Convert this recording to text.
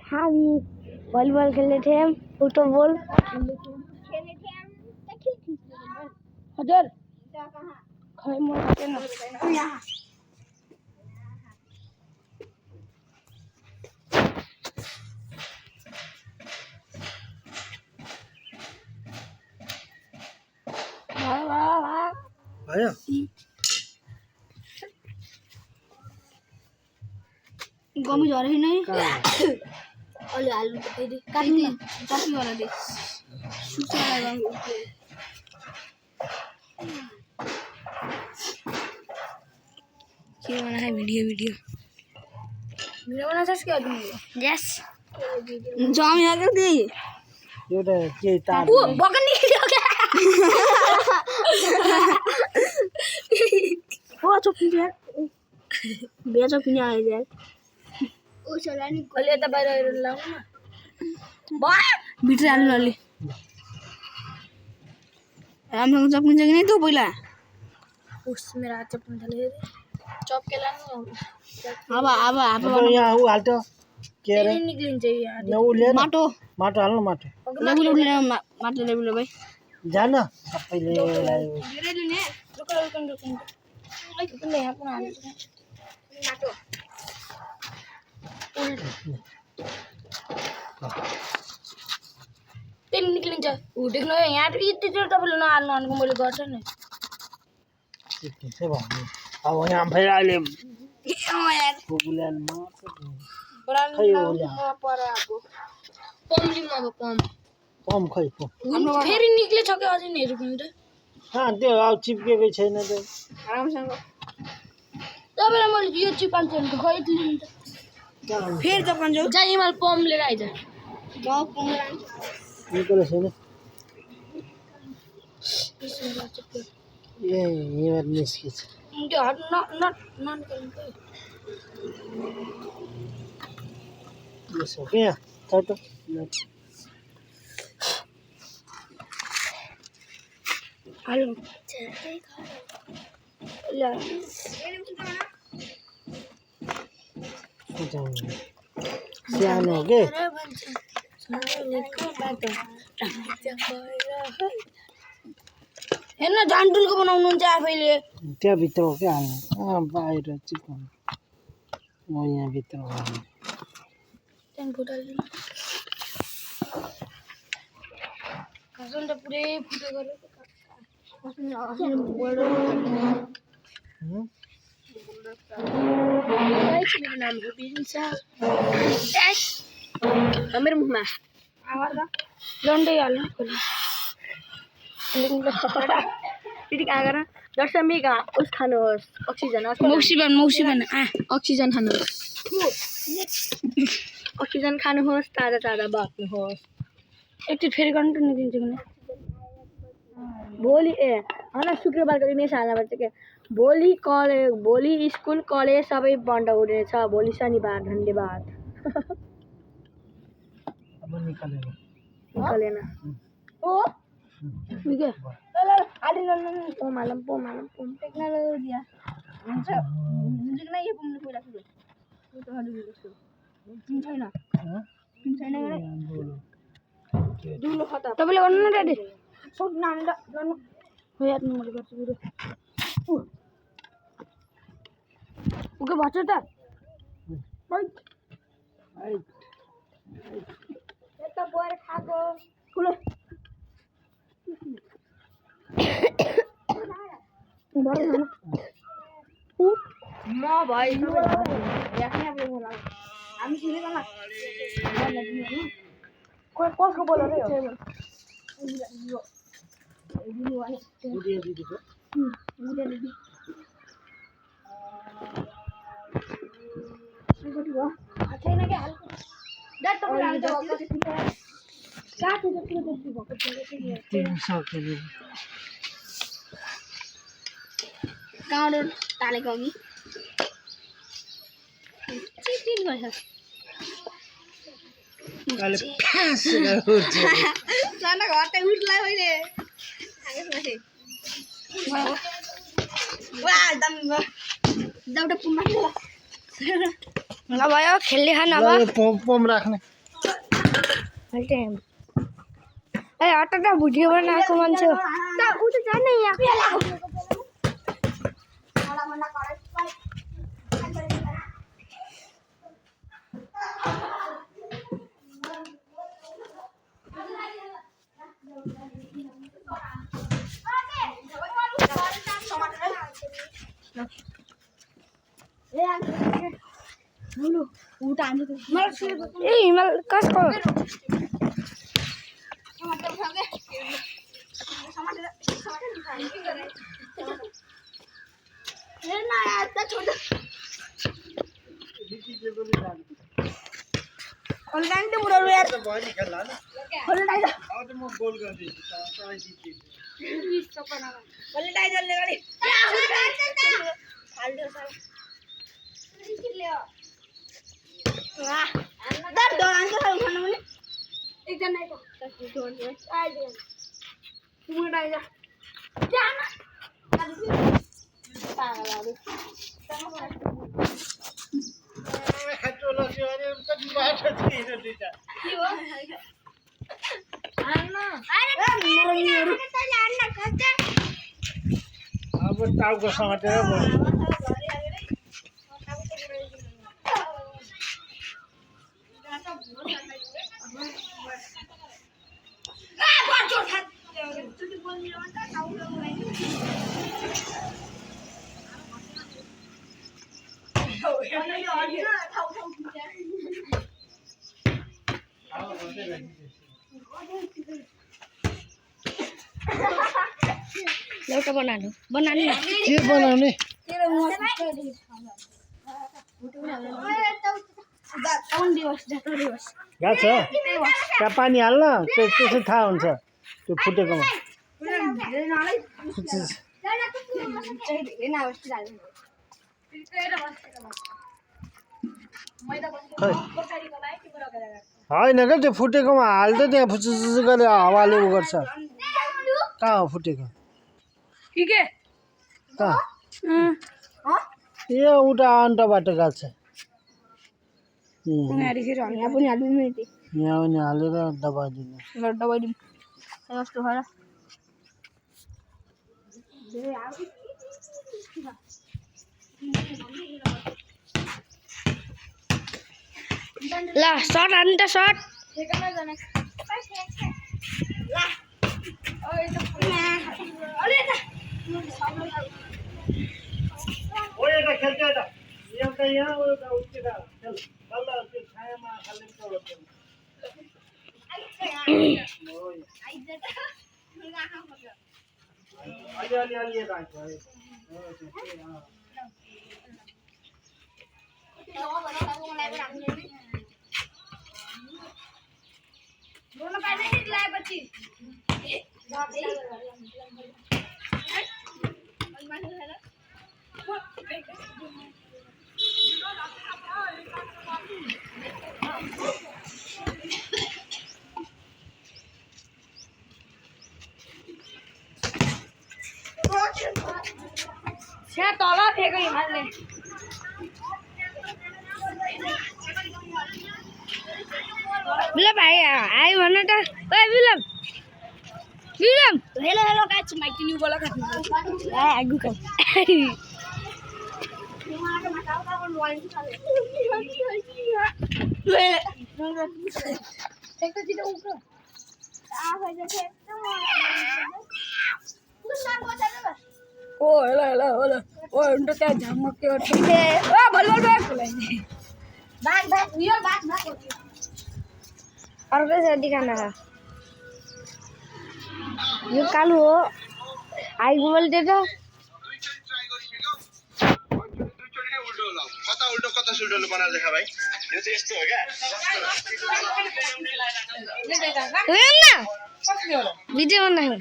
हामी भलिबल खेल्दै थियौँ फुटबल हजुर खै म सकेन आयो गमी झरे नै अलि हाल्नु त फेरि काट्नु चटनी गर्न दे सुक्छ के बनाए भिडियो बना सक्छ के यस जमी आके दे एउटा के तार ओ बगन निक्ल्यो के ओ चोप्नी यार बेचो पिने आयो यार ओ चलानी कले त बाहिर लाउनु न बा भित्र हाल्नु अलि रामसँग चप्किन्छ कि नै त पहिला उस मेरो हात चप्किन थाल्यो चप्केला नि अब यहाँ उ हाल्छ के रे निक्लिन्छ यार नउले माटो हाल्नु माटो लेबुल भाइ जान सबैले धेरै लिने रुकन यहाँ कुन हाल्नु माटो तेल निक्लिन्छ उ देख्नु यहाँ यति चाहिँ तपाईँले नहाल्नु भनेको मैले गर्छ नि त्यसै भन्नु अब यहाँ फेरि अहिले बुबुल्यान पम खै फेरि निक्लेछ कि अझै नि हेर्नु त त्यो अब चिप्केकै छैन त आरामसँग तपाईँलाई मैले यो चिपाल्छु भने खै लिन्छ फेरि चप्कान्छु जा इमाल पम लिएर आइज निकोले छैन ए यहाँ निस्केछ त्यो हट नन यसो के यहाँ चट्ट हाल्नु सानो हो के हेर्न झान्टुलको बनाउनुहुन्छ आफैले त्यहाँभित्र हो क्या हाल्नु बाहिर चिप्काउनु म यहाँभित्र हाल्नु त्यहाँदेखि फुटाल्नु घाँसन त पुरै फुटे गरेर मेरो मुखमा लन्डै हाल्नु त्यति कहाँ गर दर्शमिक उस खानुहोस् अक्सिजन अक्सिजन खानुहोस् अक्सिजन खानुहोस् ताजा ताजा बाँच्नुहोस् एकचोटि फेरि कन्टिन्यू दिन्छु कि भोलि होइन शुक्रबारको दिन हाल्नुपर्छ क्या भोलि स्कुल कलेज सबै बन्द हुनेछ भोलि शनिबार धन्यवाद निकालेन ओ टेक्नोलोजी हुन्छ नै यो पुग्नु पहिला तपाईँले गर्नु न रेडी सक्नु गर्नु हेर्नु मैले गर्छु भिडियो ओके भन्छ त यता गएर खाएको ठुलो म भाइ हामी चिनेको कसको बोल छैन क्या कहाँबाट टालेको अघि चिटिङ गर्छ सानो घर त उठ्लाई मैले ल भयो खेल्ने खान अब पम राख्ने हल्टे ए अटटा भिडियो बनाएको मान्छे हो उ त जान यहाँ ए हिमाल कसको अब टाउको समातेर बोल्नु लौका बनानु बनानु के बनाउने गएको छ त्यहाँ पानी हाल्न त्यसै थाहा हुन्छ त्यो फुटेकोमा होइन क्या त्यो फुटेकोमा हाल्दै त्यहाँ फुचुचुचु गरेर हावाले उ गर्छ कहाँ हो फुटेको कहाँ यो उता अन्टबाट गएको छ यहाँ पनि हालेर दबाइदिनु ल सर्ट हाल्नु त सर्ट खेल्छ एउटा यहाँ एउटा उठेर खेल बल्ल त्यो छायामा खाली अलि राख्छ तल फेको हिमालले विलम भाइ आयो भन त ओए विलम विलम हेलो हेलो गाइस माइटी न्यू बोला खानु ए आगु का ओ हेलो हेलो हेलो ओ उन्ट त्यहाँ झमक के ओ बल बल बल बाग बाग रियल बाग बाग अर्कै छ दिखाना यो कालो हो हाई मोबाइल दे त कता उल्टो कता सुल्टो बना देखा भाइ यो चाहिँ यस्तो हो क्या भिडियो बनाऊ